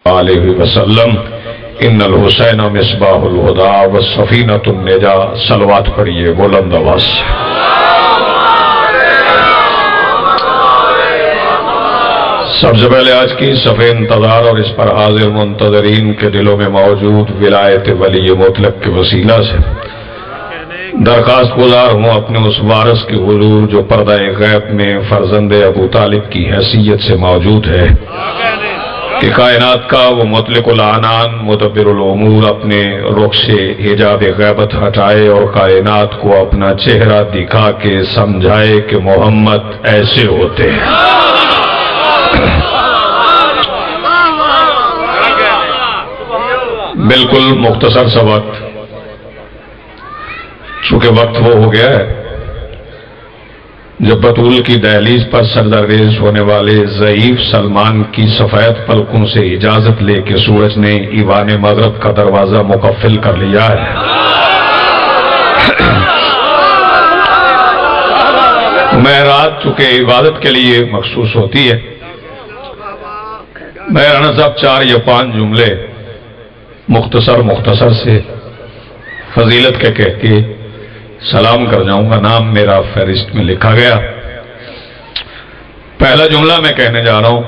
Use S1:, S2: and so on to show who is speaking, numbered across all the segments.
S1: علیہ وسلم ان الحسین مصباح الہدی والسفینۃ النجا. صلوات پڑھیے بلند آواز سے. سب سے پہلے آج کی صفحہ انتظار اور اس پر حاضر منتظرین کے دلوں میں موجود ولایت ولی مطلق کے وسیلہ سے درخواست گزار ہوں اپنے اس وارث کے حضور جو پردہ غیب میں فرزند ابو طالب کی حیثیت سے موجود ہے کہ کائنات کا وہ مطلق العنان مدبر الامور اپنے رخ سے حجاب غیبت ہٹائے اور کائنات کو اپنا چہرہ دکھا کے سمجھائے کہ محمد ایسے ہوتے ہیں. بالکل مختصر سا وقت، چونکہ وقت وہ ہو گیا ہے جب بطول کی دہلیز پر سردریز ہونے والے ضعیف سلمان کی سفید پلکوں سے اجازت لے کے سورج نے ایوان مغرب کا دروازہ مقفل کر لیا ہے. معراج چونکہ عبادت کے لیے مخصوص ہوتی ہے، میں رانا صاحب 4 یا 5 جملے مختصر سے فضیلت کے کہہ کے سلام کر جاؤں گا. نام میرا فہرست میں لکھا گیا. پہلا جملہ میں کہنے جا رہا ہوں،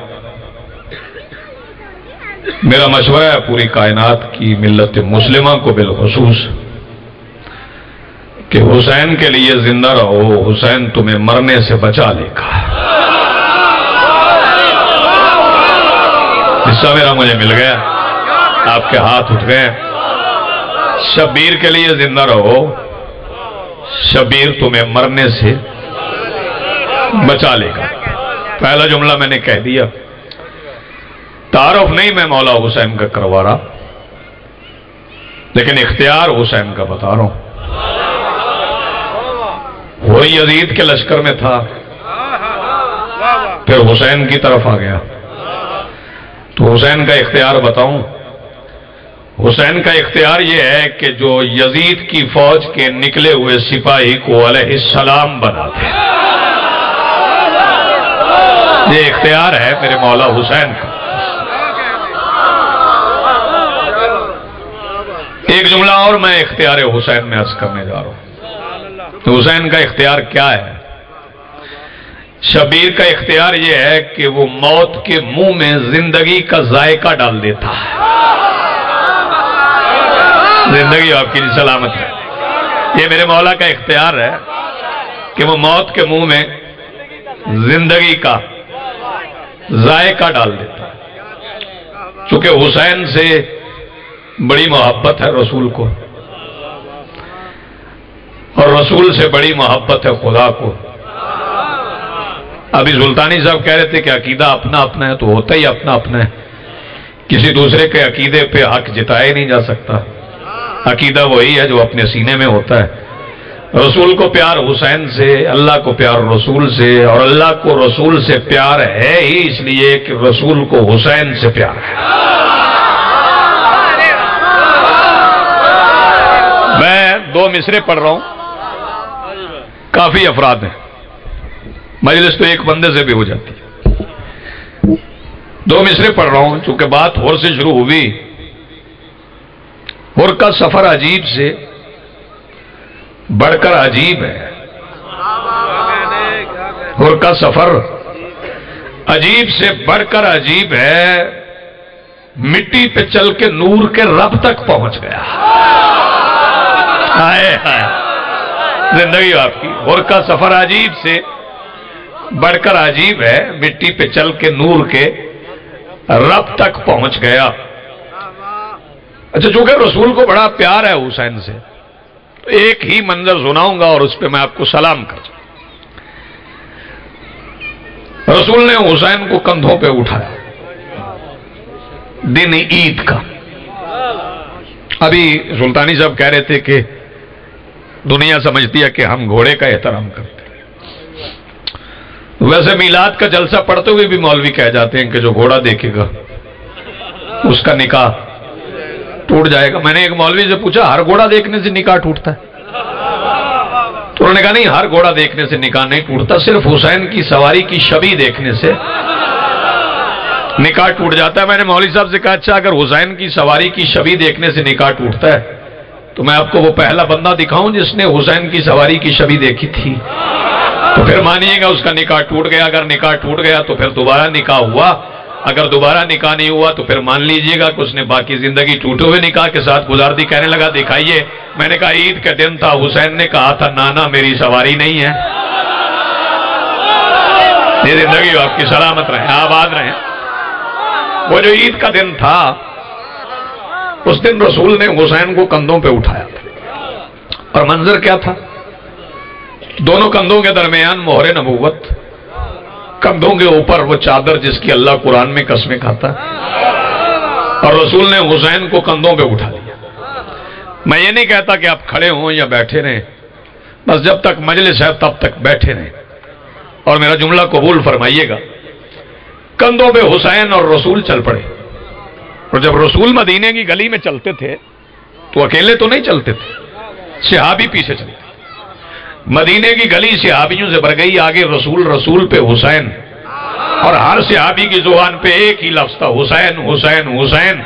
S1: میرا مشورہ ہے پوری کائنات کی ملت مسلمہ کو بالخصوص کہ حسین کے لیے زندہ رہو، حسین تمہیں مرنے سے بچا لے گا. حصہ میرا مجھے مل گیا، آپ کے ہاتھ اٹھ گئے. شبیر کے لیے زندہ رہو، شبیر تمہیں مرنے سے بچا لے گا. پہلا جملہ میں نے کہہ دیا. تعارف نہیں میں مولا حسین کا کروا رہا، لیکن اختیار حسین کا بتا رہا ہوں. وہی یزید کے لشکر میں تھا، پھر حسین کی طرف آ گیا. تو حسین کا اختیار بتاؤں. حسین کا اختیار یہ ہے کہ جو یزید کی فوج کے نکلے ہوئے سپاہی کو علیہ السلام بنا دے. یہ اختیار ہے میرے مولا حسین کا. ایک جملہ اور میں اختیار حسین میں عرض کرنے جا رہا ہوں. تو حسین کا اختیار کیا ہے؟ شبیر کا اختیار یہ ہے کہ وہ موت کے منہ میں زندگی کا ذائقہ ڈال دیتا ہے. زندگی آپ کی سلامت ہے. یہ میرے مولا کا اختیار ہے کہ وہ موت کے منہ میں زندگی کا ذائقہ ڈال دیتا ہے. چونکہ حسین سے بڑی محبت ہے رسول کو، اور رسول سے بڑی محبت ہے خدا کو. ابھی سلطانی صاحب کہہ رہے تھے کہ عقیدہ اپنا اپنا ہے، تو ہوتا ہی اپنا اپنا ہے. کسی دوسرے کے عقیدے پہ حق جتایا نہیں جا سکتا. عقیدہ وہی ہے جو اپنے سینے میں ہوتا ہے. رسول کو پیار حسین سے، اللہ کو پیار رسول سے، اور اللہ کو رسول سے پیار ہے ہی اس لیے کہ رسول کو حسین سے پیار ہے. میں 2 مصرے پڑھ رہا ہوں، کافی افراد ہیں، مجلس تو ایک بندے سے بھی ہو جاتی ہے. 2 مصرے پڑھ رہا ہوں چونکہ بات ہور سے شروع ہوئی. ہور کا سفر عجیب سے بڑھ کر عجیب ہے. ہور کا سفر عجیب سے بڑھ کر عجیب ہے. مٹی پہ چل کے نور کے رب تک پہنچ گیا. ہائے ہائے زندگی آپ کی. ہور کا سفر عجیب سے بڑھ کر عجیب ہے. مٹی پہ چل کے نور کے رب تک پہنچ گیا. اچھا، چونکہ رسول کو بڑا پیار ہے حسین سے، تو ایک ہی منظر سناؤں گا اور اس پہ میں آپ کو سلام کرتا ہوں. رسول نے حسین کو کندھوں پہ اٹھایا دن عید کا. ابھی سلطانی صاحب کہہ رہے تھے کہ دنیا سمجھتی ہے کہ ہم گھوڑے کا احترام کرتے ہیں. ویسے میلاد کا جلسہ پڑھتے ہوئے بھی مولوی کہہ جاتے ہیں کہ جو گھوڑا دیکھے گا اس کا نکاح ٹوٹ جائے گا. میں نے ایک مولوی سے پوچھا ہر گھوڑا دیکھنے سے نکاح ٹوٹتا ہے؟ تو انہوں نے کہا نہیں، ہر گھوڑا دیکھنے سے نکاح نہیں ٹوٹتا، صرف حسین کی سواری کی شبیہ دیکھنے سے نکاح ٹوٹ جاتا ہے۔ میں نے مولوی صاحب سے کہا اچھا اگر حسین کی سواری کی شبی دیکھنے سے نکاح ٹوٹتا ہے تو میں آپ کو وہ پہلا بندہ دکھاؤں جس نے حسین کی سواری کی شبی دیکھی تھی، تو پھر مانیے گا اس کا نکاح ٹوٹ گیا۔ اگر نکاح ٹوٹ گیا تو پھر دوبارہ نکاح ہوا، اگر دوبارہ نکاح نہیں ہوا تو پھر مان لیجئے گا کہ اس نے باقی زندگی ٹوٹے ہوئے نکاح کے ساتھ گزار دی۔ کہنے لگا دکھائیے۔ میں نے کہا عید کا دن تھا، حسین نے کہا تھا نانا میری سواری نہیں ہے۔ یہ زندگی آپ کی سلامت رہے، آباد رہے۔ وہ جو عید کا دن تھا اس دن رسول نے حسین کو کندھوں پہ اٹھایا اور منظر کیا تھا؟ دونوں کندھوں کے درمیان مہر نبوت، کندھوں کے اوپر وہ چادر جس کی اللہ قرآن میں قسمیں کھاتا ہے، اور رسول نے حسین کو کندھوں پہ اٹھا لیا۔ میں یہ نہیں کہتا کہ آپ کھڑے ہوں یا بیٹھے رہیں، بس جب تک مجلس ہے تب تک بیٹھے رہیں، اور میرا جملہ قبول فرمائیے گا۔ کندھوں پہ حسین اور رسول چل پڑے، اور جب رسول مدینے کی گلی میں چلتے تھے تو اکیلے تو نہیں چلتے تھے، صحابی پیچھے چلتے۔ مدینے کی گلی صحابیوں سے بھر گئی، آگے رسول، رسول پہ حسین، اور ہر صحابی کی زبان پہ ایک ہی لفظ تھا، حسین حسین حسین۔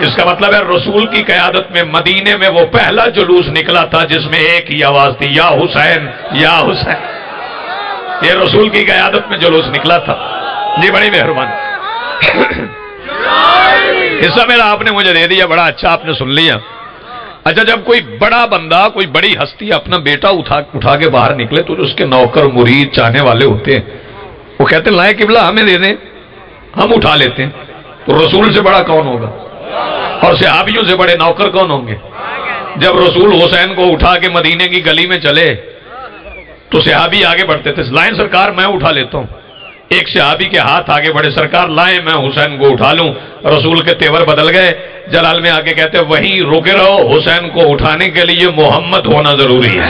S1: اس کا مطلب ہے رسول کی قیادت میں مدینے میں وہ پہلا جلوس نکلا تھا جس میں ایک ہی آواز تھی، یا حسین یا حسین۔ یہ رسول کی قیادت میں جلوس نکلا تھا۔ جی بڑی مہربانی، حصہ میرا آپ نے مجھے دے دیا، بڑا اچھا آپ نے سن لیا۔ اچھا جب کوئی بڑا بندہ، کوئی بڑی ہستی اپنا بیٹا اٹھا کے باہر نکلے تو اس کے نوکر مرید چاہنے والے ہوتے ہیں، وہ کہتے ہیں لائے قبلہ ہمیں دے دیں، ہم اٹھا لیتے ہیں۔ تو رسول سے بڑا کون ہوگا، اور صحابیوں سے بڑے نوکر کون ہوں گے؟ جب رسول حسین کو اٹھا کے مدینے کی گلی میں چلے تو صحابی آگے بڑھتے تھے، لائیں سرکار میں اٹھا لیتا ہوں۔ ایک صحابی کے ہاتھ آگے بڑھے، سرکار لائیں میں حسین کو اٹھا لوں۔ رسول کے تیور بدل گئے، جلال میں آگے کہتے وہیں رکے رہو، حسین کو اٹھانے کے لیے محمد ہونا ضروری ہے۔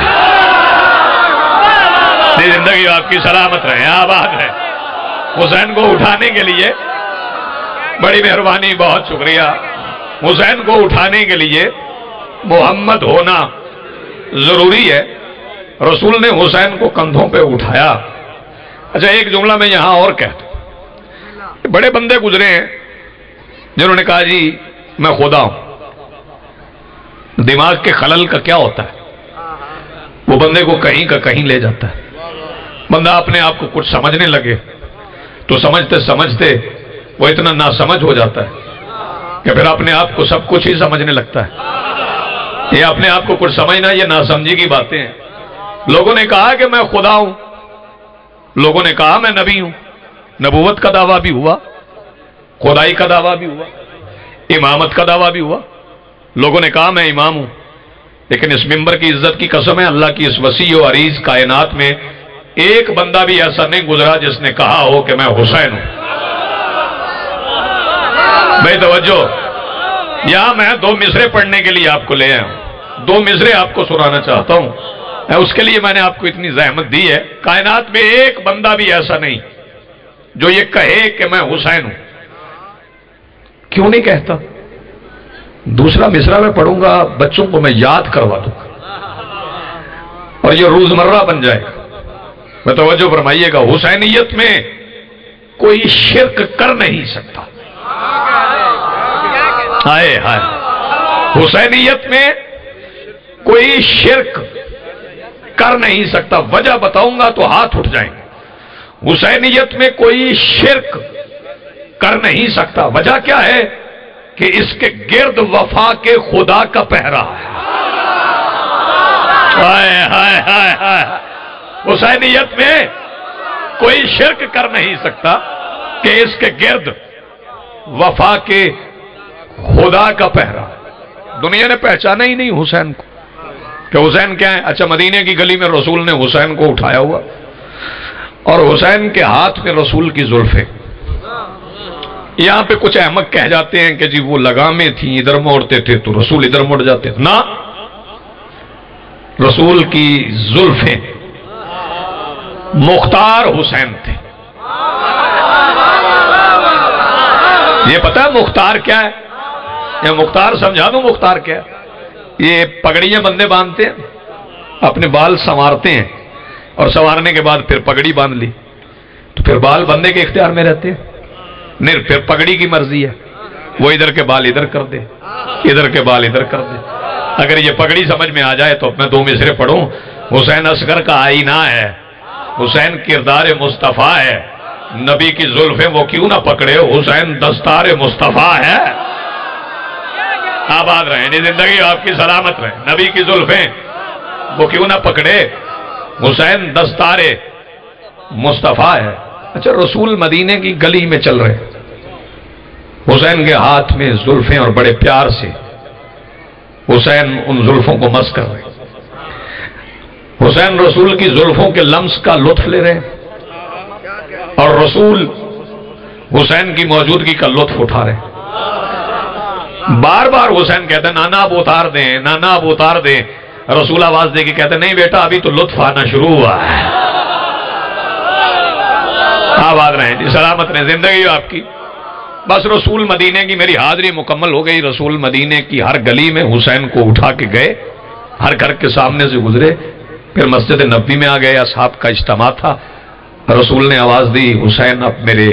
S1: زندگی آپ کی سلامت رہے، آباد ہے۔ حسین کو اٹھانے کے لیے بڑی مہربانی، بہت شکریہ۔ حسین کو اٹھانے کے لیے محمد ہونا ضروری ہے۔ رسول نے حسین کو کندھوں پہ اٹھایا۔ اچھا ایک جملہ میں یہاں اور کہتا ہوں، بڑے بندے گزرے ہیں جنہوں نے کہا جی میں خدا ہوں۔ دماغ کے خلل کا کیا ہوتا ہے؟ وہ بندے کو کہیں کا کہیں لے جاتا ہے۔ بندہ اپنے آپ کو کچھ سمجھنے لگے تو سمجھتے سمجھتے وہ اتنا ناسمجھ ہو جاتا ہے کہ پھر اپنے آپ کو سب کچھ ہی سمجھنے لگتا ہے۔ یہ اپنے آپ کو کچھ سمجھنا یہ ناسمجھی کی باتیں ہیں۔ لوگوں نے کہا کہ میں خدا ہوں، لوگوں نے کہا میں نبی ہوں، نبوت کا دعویٰ بھی ہوا، خدائی کا دعویٰ بھی ہوا، امامت کا دعویٰ بھی ہوا۔ لوگوں نے کہا میں امام ہوں، لیکن اس ممبر کی عزت کی قسم ہے اللہ کی اس وسیع و عریض کائنات میں ایک بندہ بھی ایسا نہیں گزرا جس نے کہا ہو کہ میں حسین ہوں۔ بھائی توجہ، یہاں میں 2 مصرے پڑھنے کے لیے آپ کو لے آیا ہوں، 2 مصرے آپ کو سنانا چاہتا ہوں۔ اس کے لیے میں نے آپ کو اتنی زحمت دی ہے۔ کائنات میں ایک بندہ بھی ایسا نہیں جو یہ کہے کہ میں حسین ہوں۔ کیوں نہیں کہتا؟ دوسرا مصرع میں پڑھوں گا، بچوں کو میں یاد کروا دوں گا اور یہ روزمرہ بن جائے گا۔ میں توجہ فرمائیے گا، حسینیت میں کوئی شرک کر نہیں سکتا۔ ہائے ہائے، حسینیت میں کوئی شرک کر نہیں سکتا۔ وجہ بتاؤں گا تو ہاتھ اٹھ جائیں گے۔ حسینیت میں کوئی شرک کر نہیں سکتا۔ وجہ کیا ہے کہ اس کے گرد وفا کے خدا کا پہرا ہے۔ ہائے ہائے ہائے ہائے، حسینیت میں کوئی شرک کر نہیں سکتا کہ اس کے گرد وفا کے خدا کا پہرا۔ دنیا نے پہچانا ہی نہیں حسین کو کہ حسین کیا ہے۔ اچھا مدینے کی گلی میں رسول نے حسین کو اٹھایا ہوا اور حسین کے ہاتھ میں رسول کی زلفیں۔ یہاں پہ کچھ احمق کہہ جاتے ہیں کہ جی وہ لگامیں تھیں، ادھر موڑتے تھے تو رسول ادھر مڑ جاتے تھے۔ نہ، رسول کی زلفیں مختار حسین تھے۔ یہ پتہ ہے مختار کیا ہے؟ یہ مختار سمجھا دوں مختار کیا ہے؟ یہ پگڑیاں بندے باندھتے ہیں، اپنے بال سنوارتے ہیں اور سنوارنے کے بعد پھر پگڑی باندھ لی تو پھر بال بندے کے اختیار میں رہتے ہیں۔ نہیں پھر پگڑی کی مرضی ہے، وہ ادھر کے بال ادھر کر دے، ادھر کے بال ادھر کر دے۔ اگر یہ پگڑی سمجھ میں آ جائے تو میں 2 مصرے پڑھوں۔ حسین اصغر کا آئینہ ہے، حسین کردار مصطفیٰ ہے، نبی کی زلفیں وہ کیوں نہ پکڑے، حسین دستار مصطفیٰ ہے۔ آباد رہیں، زندگی آپ کی سلامت رہے، نبی کی زلفیں وہ کیوں نہ پکڑے، حسین دستار مصطفیٰ ہے۔ اچھا، رسول مدینے کی گلی میں چل رہے، حسین کے ہاتھ میں زلفیں اور بڑے پیار سے حسین ان زلفوں کو مس کر رہے، حسین رسول کی زلفوں کے لمس کا لطف لے رہے اور رسول حسین کی موجودگی کا لطف اٹھا رہے۔ بار بار حسین کہتے ہیں نانا اب اتار دیں، نانا اب اتار دیں، رسول آواز دے کے کہتے ہیں نہیں بیٹا ابھی تو لطف آنا شروع ہوا ہے۔ آباد رہیں جی، سلامت رہیں، زندگی آپ کی۔ بس رسول مدینے کی میری حاضری مکمل ہو گئی۔ رسول مدینے کی ہر گلی میں حسین کو اٹھا کے گئے، ہر گھر کے سامنے سے گزرے، پھر مسجد نبوی میں آ گئے، اصحاب کا اجتماع تھا۔ رسول نے آواز دی حسین اب میرے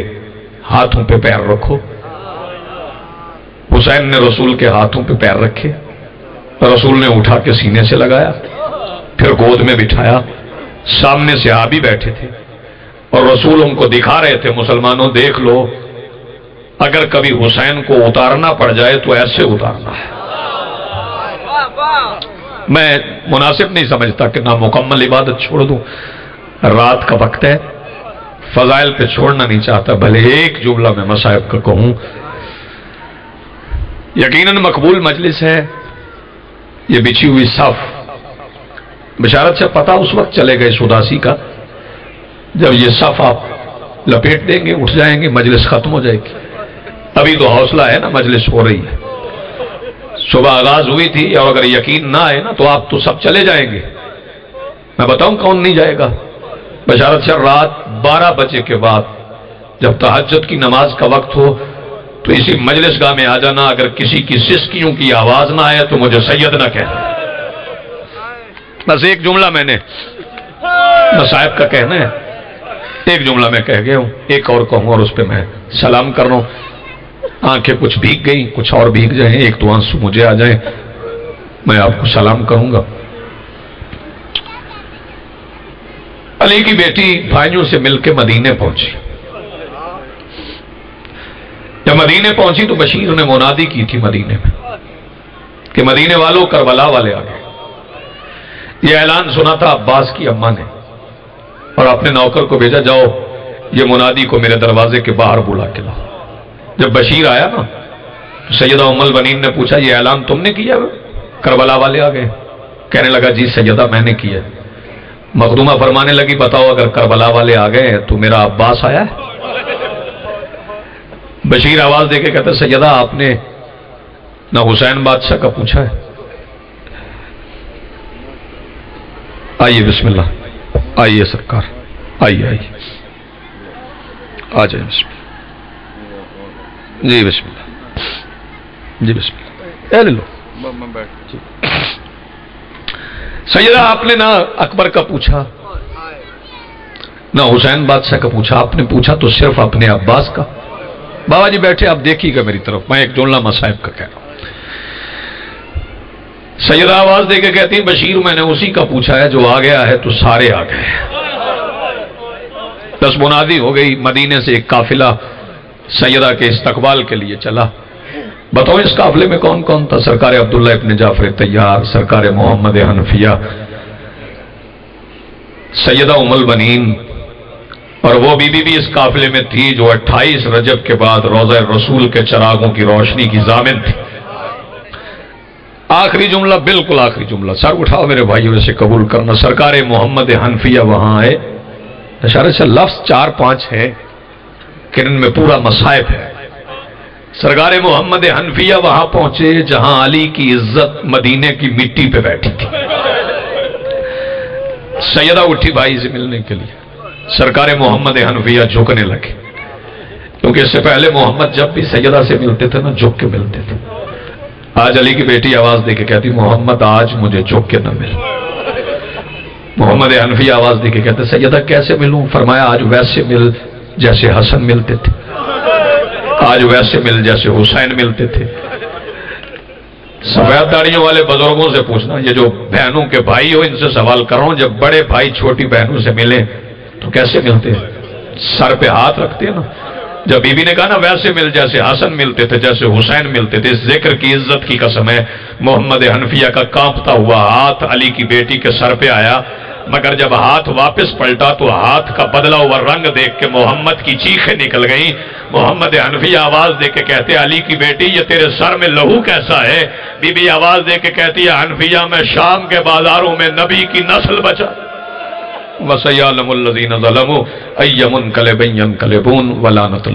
S1: ہاتھوں پہ پیر رکھو۔ حسین نے رسول کے ہاتھوں پہ پیر رکھے، رسول نے اٹھا کے سینے سے لگایا، پھر گود میں بٹھایا۔ سامنے صحابی بیٹھے تھے اور رسول ان کو دکھا رہے تھے مسلمانوں دیکھ لو، اگر کبھی حسین کو اتارنا پڑ جائے تو ایسے اتارنا ہے۔ میں مناسب نہیں سمجھتا کہ نامکمل عبادت چھوڑ دوں، رات کا وقت ہے، فضائل پہ چھوڑنا نہیں چاہتا، بھلے ایک جملہ میں مصائب کا کہوں۔ یقیناً مقبول مجلس ہے، یہ بچھی ہوئی صف بشارت سے پتہ اس وقت چلے گئے سداسی کا جب یہ صف آپ لپیٹ دیں گے، اٹھ جائیں گے، مجلس ختم ہو جائے گی۔ ابھی تو حوصلہ ہے نا، مجلس ہو رہی ہے، صبح آغاز ہوئی تھی، اور اگر یقین نہ آئے نا تو آپ تو سب چلے جائیں گے۔ میں بتاؤں کون نہیں جائے گا؟ بشارت سے رات 12 بجے کے بعد جب تہجد کی نماز کا وقت ہو تو اسی مجلس گاہ میں آ جانا، اگر کسی کی سسکیوں کی آواز نہ آئے تو مجھے سید نہ کہنا۔ بس ایک جملہ میں نے مصائب کا کہنا ہے، ایک جملہ میں کہہ گیا ہوں، ایک اور کہوں اور اس پہ میں سلام کر رہا ہوں۔ آنکھیں کچھ بھیگ گئیں، کچھ اور بھیگ جائیں، ایک دو آنسو مجھے آ جائیں، میں آپ کو سلام کروں گا۔ علی کی بیٹی بھائیوں سے مل کے مدینے پہنچی۔ جب مدینے پہنچی تو بشیر نے منادی کی تھی مدینے میں کہ مدینے والوں کربلا والے آ گئے۔ یہ اعلان سنا تھا عباس کی اماں نے اور اپنے نوکر کو بھیجا، جاؤ یہ منادی کو میرے دروازے کے باہر بلا کے لاؤ۔ جب بشیر آیا نا تو سیدہ ام البنین نے پوچھا یہ اعلان تم نے کیا؟ کربلا والے آ گئے۔ کہنے لگا جی سیدہ میں نے کیا۔ مخدومہ فرمانے لگی بتاؤ اگر کربلا والے آ گئے تو میرا عباس آیا ہے؟ بشیر آواز دے کے کہتا سیدہ آپ نے نہ حسین بادشاہ کا پوچھا ہے؟ آئیے بسم اللہ، آئیے سرکار، آئیے آئیے، آ جائیں بسم اللہ، جی بسم اللہ، جی بسم اللہ، اے لے لو۔ سیدہ آپ نے نہ اکبر کا پوچھا نہ حسین بادشاہ کا پوچھا، آپ نے پوچھا تو صرف اپنے عباس کا۔ بابا جی بیٹھے، آپ دیکھیے گا میری طرف، میں ایک جملہ مصائب کا کہہ رہا ہوں۔ سیدہ آواز دے کے کہتی ہیں بشیر میں نے اسی کا پوچھا ہے جو آ گیا ہے تو سارے آ گئے۔ بس منادی ہو گئی، مدینے سے ایک قافلہ سیدہ کے استقبال کے لیے چلا۔ بتاؤ اس قافلے میں کون کون تھا؟ سرکار عبداللہ ابن جعفر طیار، سرکار محمد حنفیہ، سیدہ ام البنین، اور وہ بی بی بھی اس قافلے میں تھی جو 28 رجب کے بعد روضہ رسول کے چراغوں کی روشنی کی ضامن تھی۔ آخری جملہ، بالکل آخری جملہ، سر اٹھاؤ میرے بھائیوں سے قبول کرنا، سرکار محمد حنفیہ وہاں آئے۔ اشارے سے لفظ 4-5 ہے کہ ان میں پورا مصائب ہے۔ سرکار محمد حنفیہ وہاں پہنچے جہاں علی کی عزت مدینے کی مٹی پہ بیٹھی تھی۔ سیدہ اٹھی بھائی سے ملنے کے لیے، سرکار محمد حنفیہ جھکنے لگے، کیونکہ اس سے پہلے محمد جب بھی سیدہ سے ملتے تھے نا جھک کے ملتے تھے۔ آج علی کی بیٹی آواز دے کے کہتی محمد آج مجھے جھک کے نہ مل۔ محمد حنفیہ آواز دے کے کہتے سیدہ کیسے ملوں؟ فرمایا آج ویسے مل جیسے حسن ملتے تھے۔ آج ویسے مل جیسے حسین ملتے تھے۔ سفید داڑیوں والے بزرگوں سے پوچھنا، یہ جو بہنوں کے بھائی ہو ان سے سوال کر رہا ہوں، جب بڑے بھائی چھوٹی بہنوں سے ملیں تو کیسے ملتے؟ سر پہ ہاتھ رکھتے ہیں نا۔ جب بی بی نے کہا نا ویسے مل جیسے حسن ملتے تھے، جیسے حسین ملتے تھے، اس ذکر کی عزت کی قسم ہے محمد حنفیہ کا کانپتا ہوا ہاتھ علی کی بیٹی کے سر پہ آیا، مگر جب ہاتھ واپس پلٹا تو ہاتھ کا بدلا ہوا رنگ دیکھ کے محمد کی چیخیں نکل گئیں۔ محمد حنفیہ آواز دے کے کہتے علی کی بیٹی یہ تیرے سر میں لہو کیسا ہے؟ بی بی آواز دے کے کہتی ہے حنفیہ میں شام کے بازاروں میں نبی کی نسل بچا۔ وَسَيَعْلَمُ الَّذِينَ ظَلَمُوا أَيَّ مُنْقَلِبٍ يَنْقَلِبُونَ وَلَعنَةُ